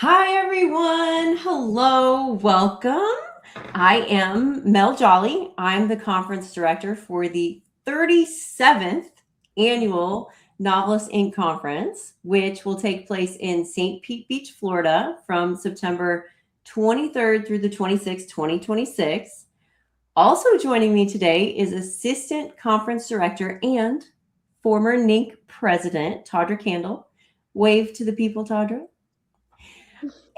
Hi, everyone. Hello, welcome. I am Mel Jolly. I'm the conference director for the 37th Annual Novelist Inc. Conference, which will take place in St. Pete Beach, Florida from September 23rd through the 26th, 2026. Also joining me today is Assistant Conference Director and former NINC President, Tawdra Kandle. Wave to the people, Tawdra.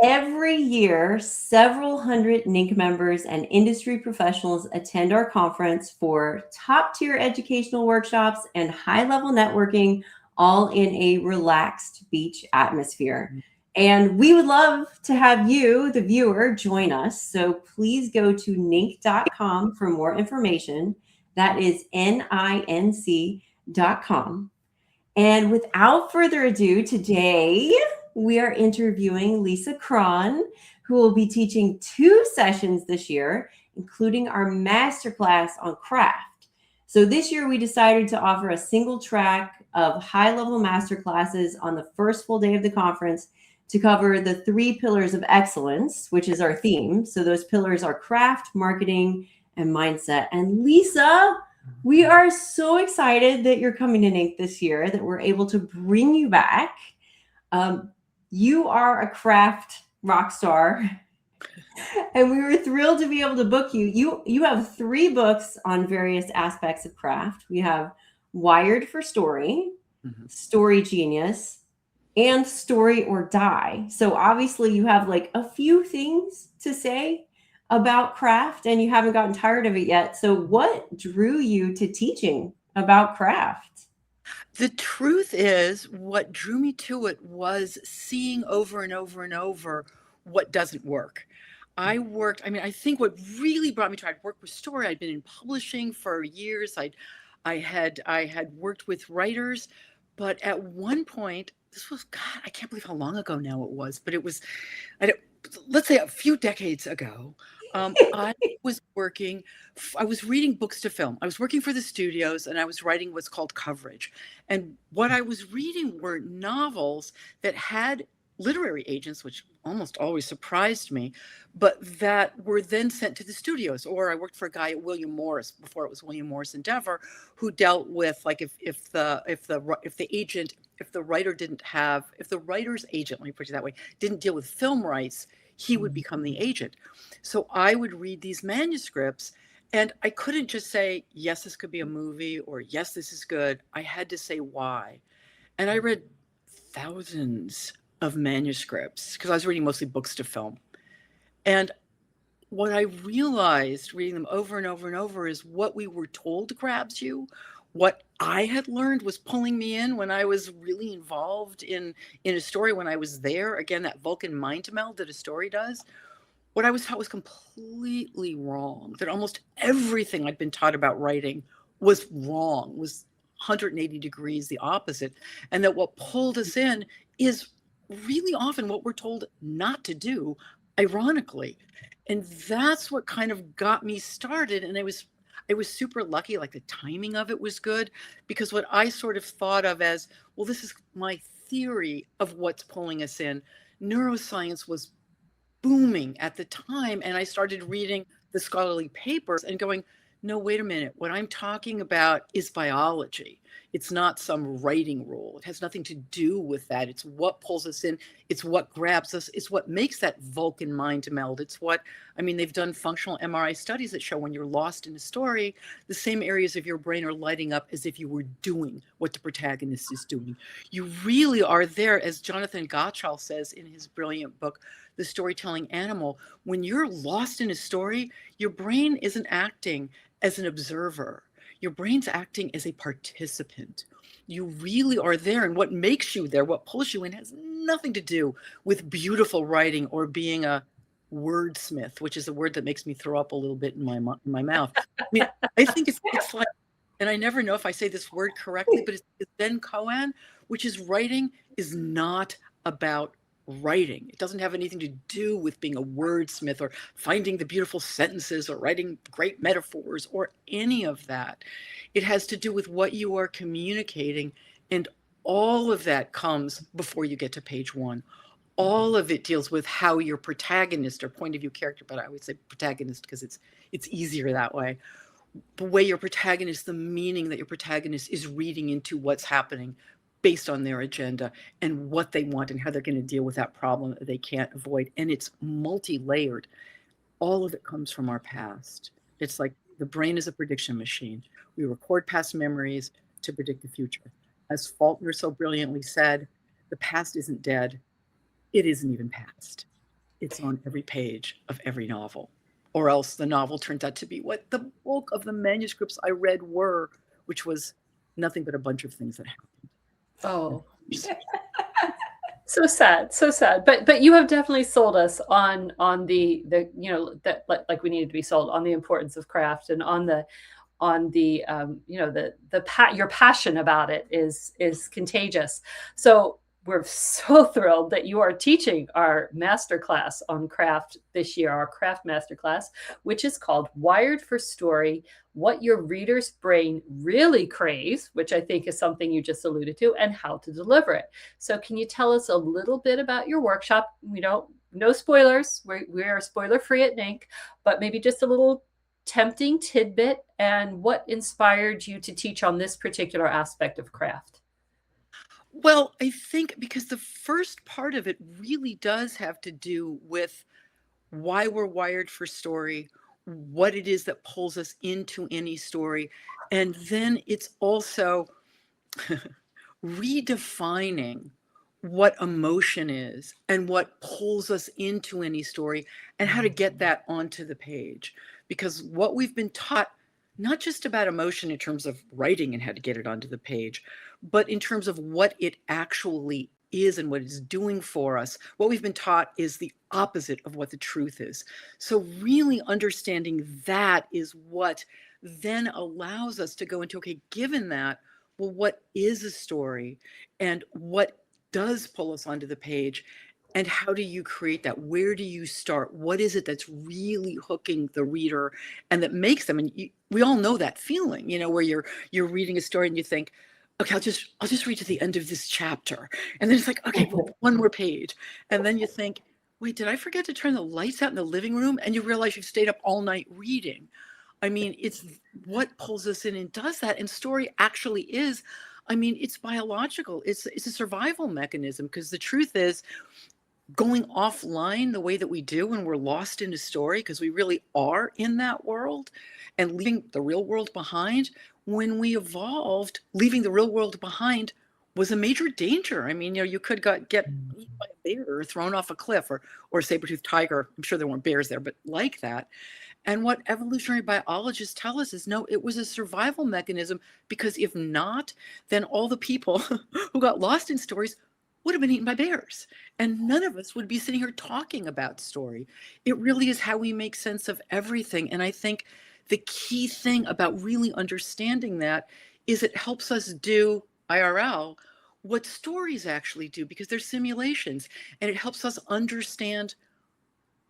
Every year, several hundred NINC members and industry professionals attend our conference for top tier educational workshops and high level networking, all in a relaxed beach atmosphere. And we would love to have you, the viewer, join us. So please go to ninc.com for more information. That is NINC.com. And without further ado, today we are interviewing Lisa Cron, who will be teaching 2 sessions this year, including our masterclass on craft. So this year we decided to offer a single track of high-level masterclasses on the first full day of the conference to cover the 3 pillars of excellence, which is our theme. So those pillars are craft, marketing, and mindset. And Lisa, we are so excited that you're coming to NINC this year, that we're able to bring you back. You are a craft rock star, and we were thrilled to be able to book you. You have 3 books on various aspects of craft. We have Wired for Story, Story Genius, and Story or Die. So obviously you have like a few things to say about craft and you haven't gotten tired of it yet. So what drew you to teaching about craft? The truth is, what drew me to it was seeing over and over and over what doesn't work. I think what really brought me to it, I'd worked with story. I'd been in publishing for years. I had worked with writers, but at one point, this was, God, I can't believe how long ago now it was, but it was, let's say a few decades ago. I was working, I was reading books to film. I was working for the studios and I was writing what's called coverage. And what I was reading were novels that had literary agents, which almost always surprised me, but that were then sent to the studios. Or I worked for a guy at William Morris before it was William Morris Endeavor, who dealt with like if the writer's agent, let me put it that way, didn't deal with film rights, he would become the agent. So I would read these manuscripts and I couldn't just say, yes, this could be a movie, or yes, this is good. I had to say why. And I read thousands of manuscripts because I was reading mostly books to film. And what I realized reading them over and over and over is what we were told grabs you. What I had learned was pulling me in when I was really involved in a story, when I was there. Again, that Vulcan mind meld that a story does. What I was taught was completely wrong, that almost everything I'd been taught about writing was wrong, was 180 degrees the opposite, and that what pulled us in is really often what we're told not to do, ironically. And that's what kind of got me started. And I was super lucky, like the timing of it was good, because what I sort of thought of as, well, this is my theory of what's pulling us in. Neuroscience was booming at the time. And I started reading the scholarly papers and going, no, wait a minute. What I'm talking about is biology. It's not some writing rule. It has nothing to do with that. It's what pulls us in. It's what grabs us. It's what makes that Vulcan mind meld. It's what, they've done functional MRI studies that show when you're lost in a story, the same areas of your brain are lighting up as if you were doing what the protagonist is doing. You really are there, as Jonathan Gottschall says in his brilliant book, The Storytelling Animal. When you're lost in a story, your brain isn't acting as an observer. Your brain's acting as a participant. You really are there. And what makes you there, what pulls you in, has nothing to do with beautiful writing or being a wordsmith, which is a word that makes me throw up a little bit in my mouth. I think it's like, and I never know if I say this word correctly, but it's Zen koan, which is writing is not about writing. It doesn't have anything to do with being a wordsmith or finding the beautiful sentences or writing great metaphors or any of that. It has to do with what you are communicating, and all of that comes before you get to page 1. all of it deals with how your protagonist or point of view character, but I always say protagonist because it's easier that way. The way your protagonist, the meaning that your protagonist is reading into what's happening based on their agenda and what they want and how they're going to deal with that problem that they can't avoid. And it's multi-layered. All of it comes from our past. It's like the brain is a prediction machine. We record past memories to predict the future. As Faulkner so brilliantly said, the past isn't dead. It isn't even past. It's on every page of every novel. Or else the novel turns out to be what the bulk of the manuscripts I read were, which was nothing but a bunch of things that happened. Oh, so sad, so sad. But you have definitely sold us on the that like we needed to be sold on the importance of craft and on the your passion about it is contagious. So we're so thrilled that you are teaching our masterclass on craft this year, our craft masterclass, which is called Wired for Story, What Your Reader's Brain Really Craves, which I think is something you just alluded to, and how to deliver it. So can you tell us a little bit about your workshop? No spoilers. We are spoiler free at NINC, but maybe just a little tempting tidbit and what inspired you to teach on this particular aspect of craft. Well, I think because the first part of it really does have to do with why we're wired for story, what it is that pulls us into any story. And then it's also redefining what emotion is and what pulls us into any story and how to get that onto the page. Because what we've been taught, not just about emotion in terms of writing and how to get it onto the page, but in terms of what it actually is and what it's doing for us, what we've been taught is the opposite of what the truth is. So really understanding that is what then allows us to go into, okay, given that, well, what is a story and what does pull us onto the page? And how do you create that? Where do you start? What is it that's really hooking the reader and that makes them? And we all know that feeling, where you're reading a story and you think, okay, I'll just read to the end of this chapter. And then it's like, okay, well, one more page. And then you think, wait, did I forget to turn the lights out in the living room? And you realize you've stayed up all night reading. I mean, it's what pulls us in and does that. And story actually is, it's biological. It's a survival mechanism, because the truth is, going offline the way that we do when we're lost in a story, because we really are in that world, and leaving the real world behind, when we evolved, leaving the real world behind was a major danger. You could get eaten by a bear or thrown off a cliff or a saber-toothed tiger. I'm sure there weren't bears there, but like that. And what evolutionary biologists tell us is, no, it was a survival mechanism, because if not, then all the people who got lost in stories would have been eaten by bears, and none of us would be sitting here talking about story. It really is how we make sense of everything. And I think the key thing about really understanding that is it helps us do IRL what stories actually do, because they're simulations, and it helps us understand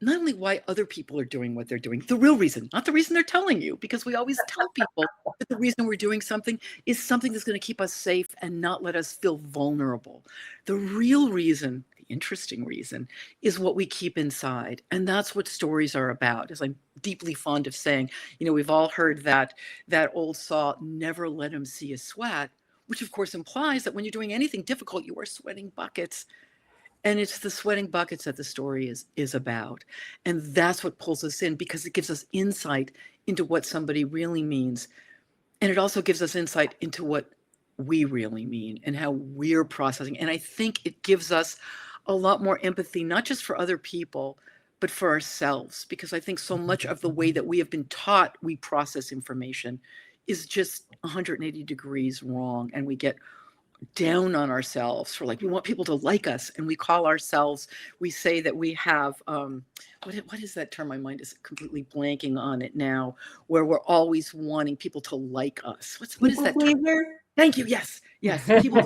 not only why other people are doing what they're doing, the real reason, not the reason they're telling you, because we always tell people that the reason we're doing something is something that's going to keep us safe and not let us feel vulnerable. The real reason, the interesting reason, is what we keep inside. And that's what stories are about. As I'm deeply fond of saying, we've all heard that old saw, never let him see a sweat, which of course implies that when you're doing anything difficult, you are sweating buckets. And it's the sweating buckets that the story is about. And that's what pulls us in, because it gives us insight into what somebody really means. And it also gives us insight into what we really mean and how we're processing. And I think it gives us a lot more empathy, not just for other people, but for ourselves. Because I think so much of the way that we have been taught we process information is just 180 degrees wrong. And we get down on ourselves for, like, we want people to like us, and we say that we have what is that term? My mind is completely blanking on it now, where we're always wanting people to like us. What is that term? Thank you. Yes people.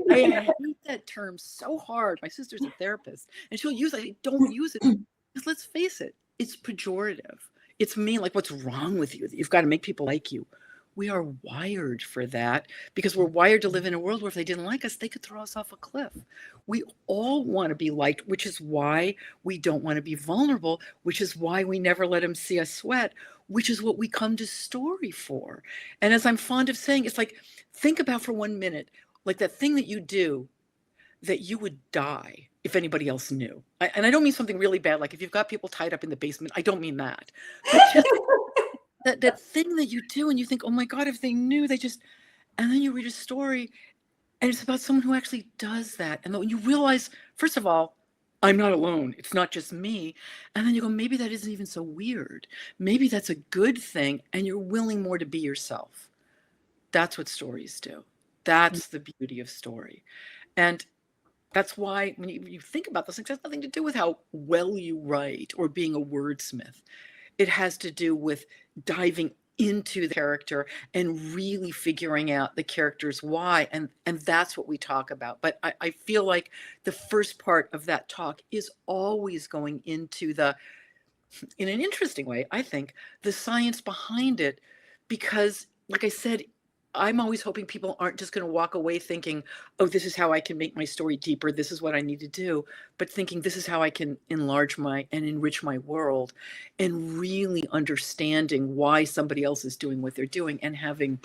I hate that term so hard. My sister's a therapist, and she'll use it. I don't use it, because let's face it, it's pejorative. It's mean, like, what's wrong with you that you've got to make people like you? We are wired for that because we're wired to live in a world where if they didn't like us, they could throw us off a cliff. We all want to be liked, which is why we don't want to be vulnerable, which is why we never let them see us sweat, which is what we come to story for. And as I'm fond of saying, it's like, think about for 1 minute, like that thing that you do that you would die if anybody else knew. And I don't mean something really bad, like if you've got people tied up in the basement, I don't mean that. But just that thing that you do and you think, oh my God, if they knew, and then you read a story and it's about someone who actually does that. And then you realize, first of all, I'm not alone. It's not just me. And then you go, maybe that isn't even so weird. Maybe that's a good thing. And you're willing more to be yourself. That's what stories do. That's the beauty of story. And that's why when you think about those things, it has nothing to do with how well you write or being a wordsmith. It has to do with diving into the character and really figuring out the character's why. And that's what we talk about. But I feel like the first part of that talk is always going into in an interesting way, I think, the science behind it. Because, like I said, I'm always hoping people aren't just going to walk away thinking, oh, this is how I can make my story deeper. This is what I need to do. But thinking this is how I can enlarge and enrich my world, and really understanding why somebody else is doing what they're doing and having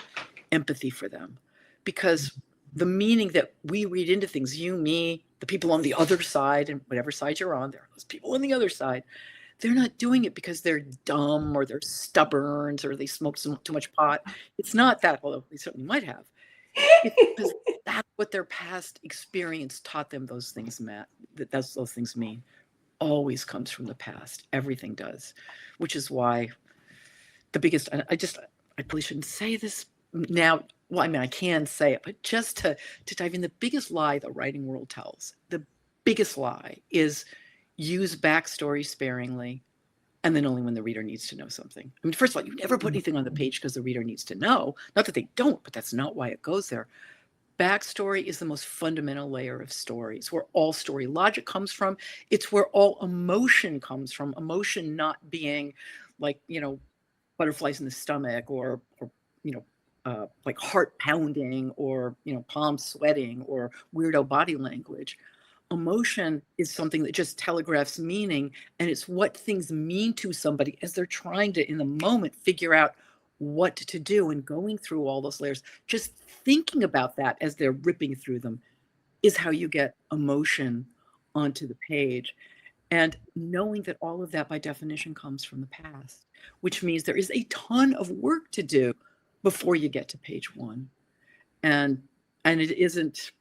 empathy for them. Because the meaning that we read into things, you, me, the people on the other side, and whatever side you're on, there are those people on the other side. They're not doing it because they're dumb or they're stubborn or they smoke too much pot. It's not that, although they certainly might have. It's because that's what their past experience taught them those things, Matt. Those things mean. Always comes from the past. Everything does, which is why the biggest, I probably shouldn't say this now. Well, I mean, I can say it, but just to dive in, the biggest lie the writing world tells, the biggest lie is use backstory sparingly, and then only when the reader needs to know something. I mean, first of all, you never put anything on the page because the reader needs to know. Not that they don't, but that's not why it goes there. Backstory is the most fundamental layer of story. It's where all story logic comes from. It's where all emotion comes from. Emotion not being like, butterflies in the stomach or like heart pounding or, palms sweating or weirdo body language. Emotion is something that just telegraphs meaning, and it's what things mean to somebody as they're trying to, in the moment, figure out what to do. And going through all those layers, just thinking about that as they're ripping through them is how you get emotion onto the page. And knowing that all of that by definition comes from the past, which means there is a ton of work to do before you get to page 1. And it isn't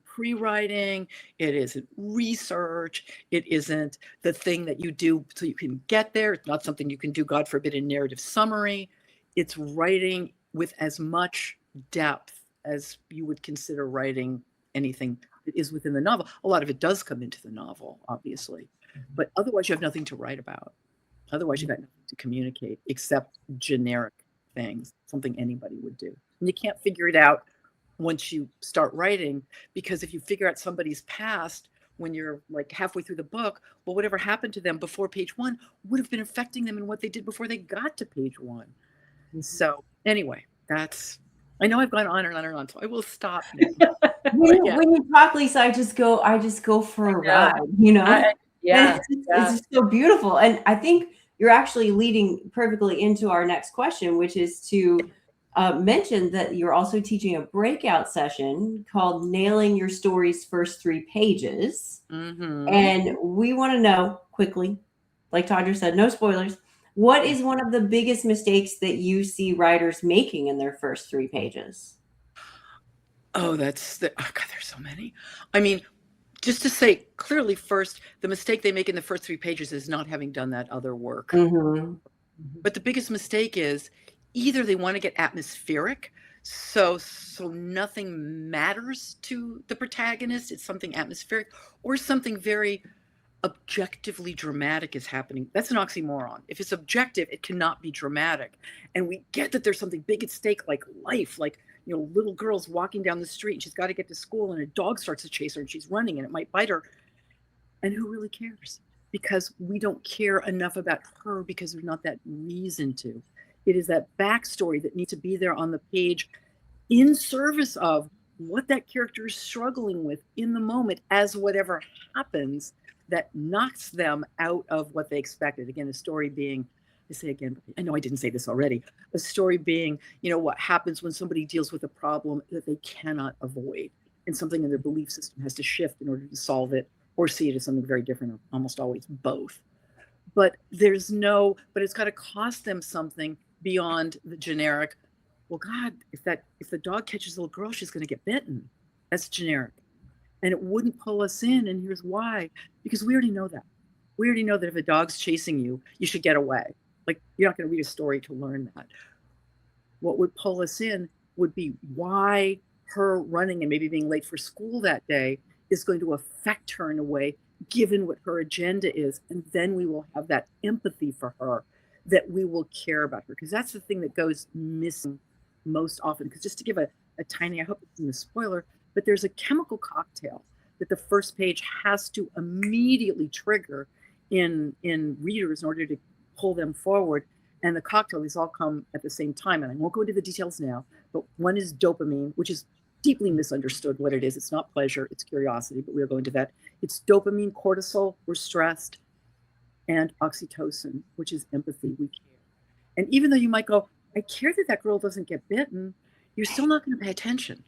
pre-writing, it isn't research, it isn't the thing that you do so you can get there. It's not something you can do, God forbid, in narrative summary. It's writing with as much depth as you would consider writing anything that is within the novel. A lot of it does come into the novel, obviously, but otherwise you have nothing to write about. Otherwise you've got nothing to communicate except generic things, something anybody would do. And you can't figure it out once you start writing, because if you figure out somebody's past when you're like halfway through the book, well, whatever happened to them before page 1 would have been affecting them in what they did before they got to page 1. And so anyway, I know I've gone on and on and on, so I will stop now. When you talk, Lisa, I just go for a ride, It's just so beautiful. And I think you're actually leading perfectly into our next question, which is to mention that you're also teaching a breakout session called Nailing Your Story's First 3 Pages. Mm-hmm. And we want to know quickly, like Tawdra said, no spoilers, what is one of the biggest mistakes that you see writers making in their first 3 pages? Oh, God, there's so many. I mean, just to say clearly first, the mistake they make in the first 3 pages is not having done that other work. Mm-hmm. But the biggest mistake is either they want to get atmospheric, so nothing matters to the protagonist, it's something atmospheric, or something very objectively dramatic is happening. That's an oxymoron. If it's objective, it cannot be dramatic. And we get that there's something big at stake, like life, like, little girl's walking down the street and she's got to get to school and a dog starts to chase her and she's running and it might bite her. And who really cares? Because we don't care enough about her because there's not that reason to. It is that backstory that needs to be there on the page in service of what that character is struggling with in the moment as whatever happens that knocks them out of what they expected. Again, a story being, I say again, I know I didn't say this already, a story being, what happens when somebody deals with a problem that they cannot avoid, and something in their belief system has to shift in order to solve it, or see it as something very different, or almost always both. But it's got to cost them something beyond the generic, well, God, if the dog catches a little girl, she's going to get bitten. That's generic. And it wouldn't pull us in. And here's why. Because we already know that. We already know that if a dog's chasing you, you should get away. Like, you're not going to read a story to learn that. What would pull us in would be why her running and maybe being late for school that day is going to affect her in a way, given what her agenda is. And then we will have that empathy for her, that we will care about her. Because that's the thing that goes missing most often. Because just to give a tiny, I hope it's in the spoiler, but there's a chemical cocktail that the first page has to immediately trigger in readers in order to pull them forward. And the cocktail, these all come at the same time. And I won't go into the details now, but one is dopamine, which is deeply misunderstood what it is. It's not pleasure, it's curiosity, but we'll go into that. It's dopamine, cortisol, we're stressed, and oxytocin, which is empathy, we care. And even though you might go, I care that girl doesn't get bitten, you're still not going to pay attention.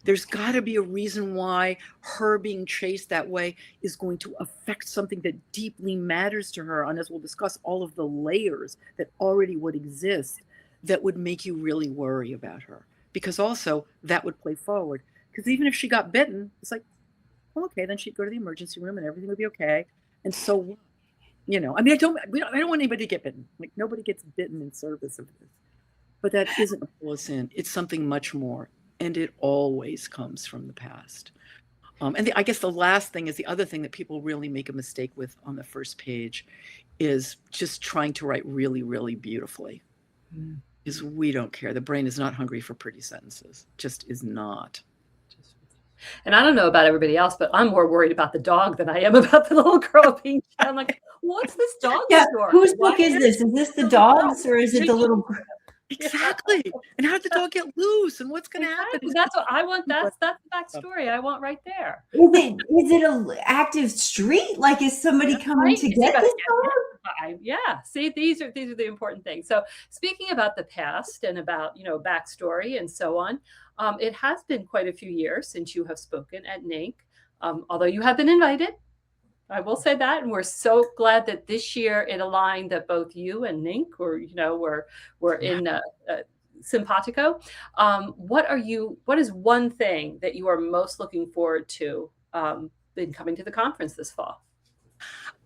There's got to be a reason why her being chased that way is going to affect something that deeply matters to her. And as we'll discuss, all of the layers that already would exist that would make you really worry about her. Because also that would play forward. Because even if she got bitten, it's like, well, okay, then she'd go to the emergency room and everything would be okay. And so, I mean, I don't want anybody to get bitten. Like, nobody gets bitten in service of this. But that isn't a pull us in. It's something much more. And it always comes from the past. I guess the last thing is the other thing that people really make a mistake with on the first page is just trying to write really, really beautifully. Because we don't care. The brain is not hungry for pretty sentences. Just is not. And I don't know about everybody else, but I'm more worried about the dog than I am about the little girl being shot. I'm like, what's this dog story? Whose book is this? Is this the dog's or is it the little girl? Exactly. And how did the dog get loose? And what's going to happen? That's what I want. That's the backstory I want right there. Is it an active street? Like, is somebody coming to get this dog? Yeah. See, these are the important things. So speaking about the past and about, backstory and so on, it has been quite a few years since you have spoken at NINC, although you have been invited. I will say that, and we're so glad that this year it aligned that both you and NINC were in simpatico. What is one thing that you are most looking forward to in coming to the conference this fall?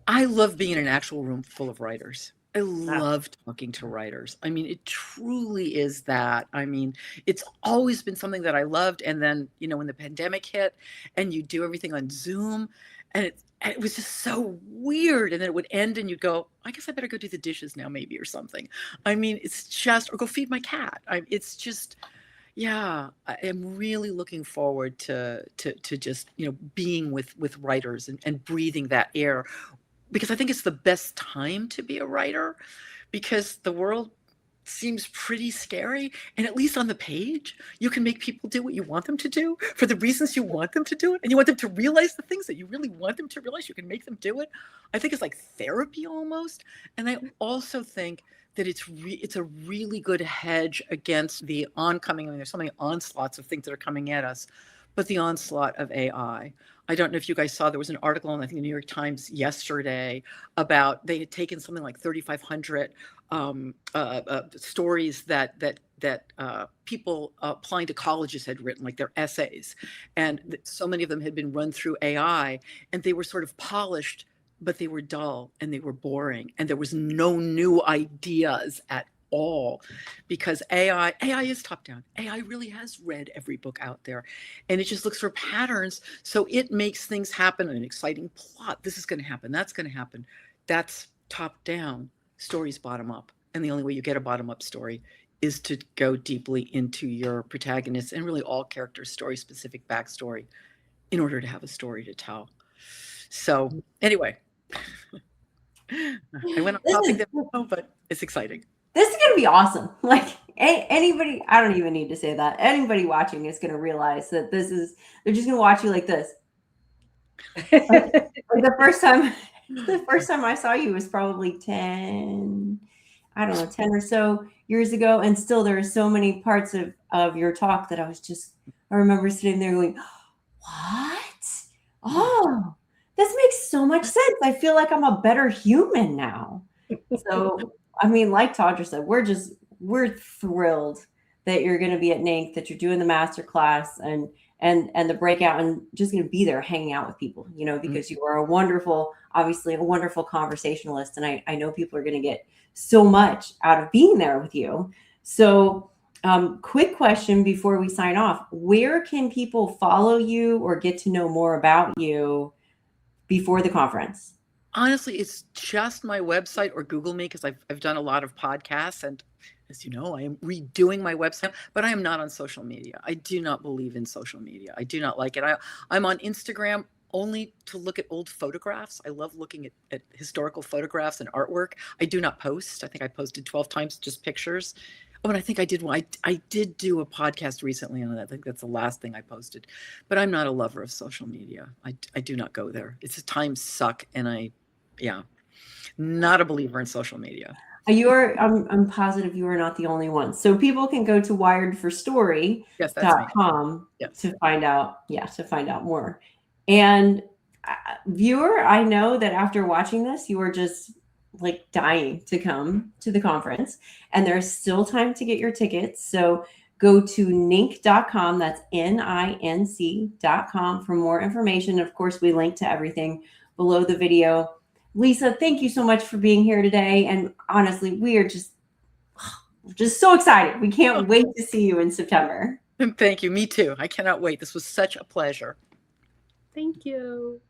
I love being in an actual room full of writers. I love talking to writers. I mean, it truly is that. I mean, it's always been something that I loved. And then, when the pandemic hit and you do everything on Zoom, and it was just so weird. And then it would end and you'd go, I guess I better go do the dishes now, maybe, or something. I mean, it's just, or go feed my cat. It's just, yeah, I am really looking forward to just, being with writers and breathing that air, because I think it's the best time to be a writer, because the world seems pretty scary. And at least on the page, you can make people do what you want them to do for the reasons you want them to do it. And you want them to realize the things that you really want them to realize. You can make them do it. I think it's like therapy almost. And I also think that it's a really good hedge against the oncoming. I mean, there's so many onslaughts of things that are coming at us, but the onslaught of AI. I don't know if you guys saw, there was an article in, I think, the New York Times yesterday about they had taken something like 3,500 stories that people applying to colleges had written, like their essays. And so many of them had been run through AI, and they were sort of polished, but they were dull and they were boring. And there was no new ideas at all, because AI is top down. AI really has read every book out there, and it just looks for patterns. So it makes things happen, an exciting plot. This is going to happen. That's going to happen. That's top down. Stories bottom up. And the only way you get a bottom up story is to go deeply into your protagonist and really all characters' story specific backstory in order to have a story to tell. So anyway, I went on topic there, but it's exciting. this is going to be awesome. Like anybody, I don't even need to say that. Anybody watching is going to realize that they're just going to watch you like this. Like the first time I saw you was probably 10 or so years ago. And still there are so many parts of your talk that I remember sitting there going, what? Oh, this makes so much sense. I feel like I'm a better human now. So, I mean, like Tawdra said, we're thrilled that you're going to be at NINC, that you're doing the masterclass and the breakout, and just going to be there hanging out with people, because you are obviously a wonderful conversationalist. And I know people are going to get so much out of being there with you. So quick question before we sign off, where can people follow you or get to know more about you before the conference? Honestly, it's just my website or Google me, because I've done a lot of podcasts, and as you know, I am redoing my website, but I am not on social media. I do not believe in social media. I do not like it. I'm on Instagram only to look at old photographs. I love looking at historical photographs and artwork. I do not post. I think I posted 12 times just pictures. Oh, and I think I did one. I did do a podcast recently on that. I think that's the last thing I posted. But I'm not a lover of social media. I do not go there. It's a time suck, and not a believer in social media. I'm positive you are not the only one. So people can go to wiredforstory.com to find out more. And viewer, I know that after watching this, you are just like dying to come to the conference, and there's still time to get your tickets. So go to NINC.com. That's NINC.com for more information. Of course, we link to everything below the video. Lisa, thank you so much for being here today. And honestly, we are just so excited. We can't wait to see you in September. Thank you. Me too. I cannot wait. This was such a pleasure. Thank you.